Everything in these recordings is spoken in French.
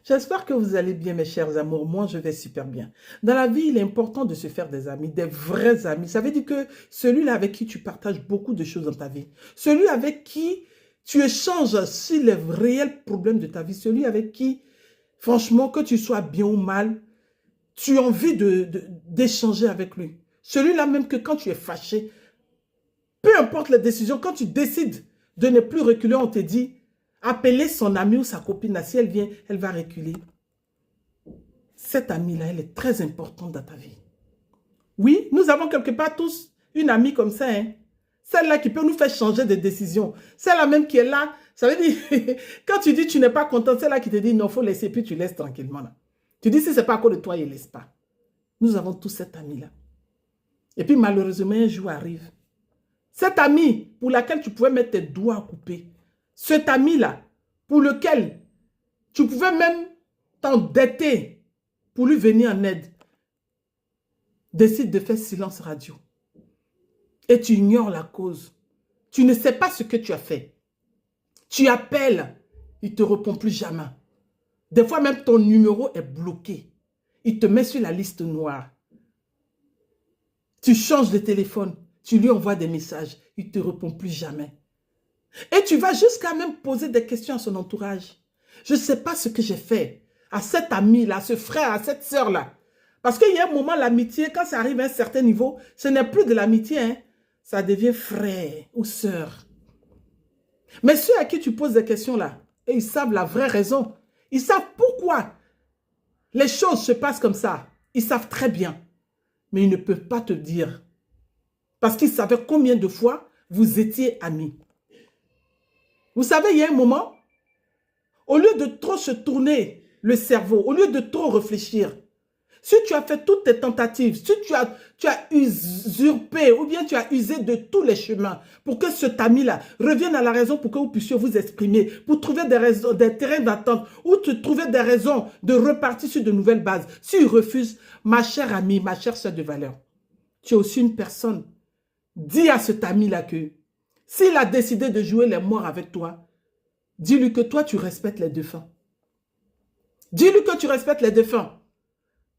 J'espère que vous allez bien, mes chers amours. Moi, je vais super bien. Dans la vie, il est important de se faire des amis, des vrais amis. Ça veut dire que celui-là avec qui tu partages beaucoup de choses dans ta vie, celui avec qui tu échanges sur les réels problèmes de ta vie, celui avec qui, franchement, que tu sois bien ou mal, tu as envie d'échanger avec lui. Celui-là même que quand tu es fâché, peu importe les décisions, quand tu décides de ne plus reculer, on te dit, appeler son ami ou sa copine, si elle vient, elle va reculer. Cette amie-là, elle est très importante dans ta vie. Oui, nous avons quelque part tous une amie comme ça, hein? Celle-là qui peut nous faire changer de décision. Celle-là même qui est là, ça veut dire, quand tu dis tu n'es pas content, celle-là qui te dit non, il faut laisser, puis tu laisses tranquillement là. Tu dis si ce n'est pas à cause de toi, il ne laisse pas. Nous avons tous cette amie-là. Et puis malheureusement, un jour arrive. Cette amie pour laquelle tu pouvais mettre tes doigts à couper, cet ami-là, pour lequel tu pouvais même t'endetter pour lui venir en aide, décide de faire silence radio. Et tu ignores la cause. Tu ne sais pas ce que tu as fait. Tu appelles, il ne te répond plus jamais. Des fois même ton numéro est bloqué. Il te met sur la liste noire. Tu changes de téléphone, tu lui envoies des messages, il ne te répond plus jamais. Et tu vas jusqu'à même poser des questions à son entourage. Je ne sais pas ce que j'ai fait à cet ami-là, à ce frère, à cette sœur-là. Parce qu'il y a un moment, l'amitié, quand ça arrive à un certain niveau, ce n'est plus de l'amitié, hein? Ça devient frère ou sœur. Mais ceux à qui tu poses des questions là, et ils savent la vraie raison. Ils savent pourquoi les choses se passent comme ça. Ils savent très bien. Mais ils ne peuvent pas te dire. Parce qu'ils savaient combien de fois vous étiez amis. Vous savez, il y a un moment, au lieu de trop se tourner le cerveau, au lieu de trop réfléchir, si tu as fait toutes tes tentatives, si tu as usurpé ou bien tu as usé de tous les chemins pour que cet ami-là revienne à la raison pour que vous puissiez vous exprimer, pour trouver des raisons, des terrains d'attente ou trouver des raisons de repartir sur de nouvelles bases. S'il refuse, ma chère amie, ma chère soeur de valeur, tu es aussi une personne. Dis à cet ami-là que s'il a décidé de jouer les morts avec toi, dis-lui que toi, tu respectes les défunts. Dis-lui que tu respectes les défunts.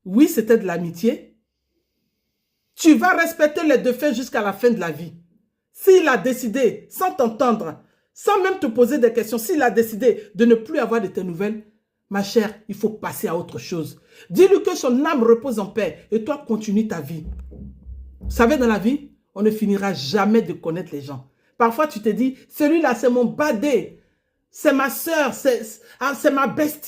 Oui, c'était de l'amitié. Tu vas respecter les défunts jusqu'à la fin de la vie. S'il a décidé, sans t'entendre, sans même te poser des questions, s'il a décidé de ne plus avoir de tes nouvelles, ma chère, il faut passer à autre chose. Dis-lui que son âme repose en paix et toi, continue ta vie. Vous savez, dans la vie, on ne finira jamais de connaître les gens. Parfois, tu te dis, celui-là, c'est mon badé, c'est ma soeur, c'est ma bestie.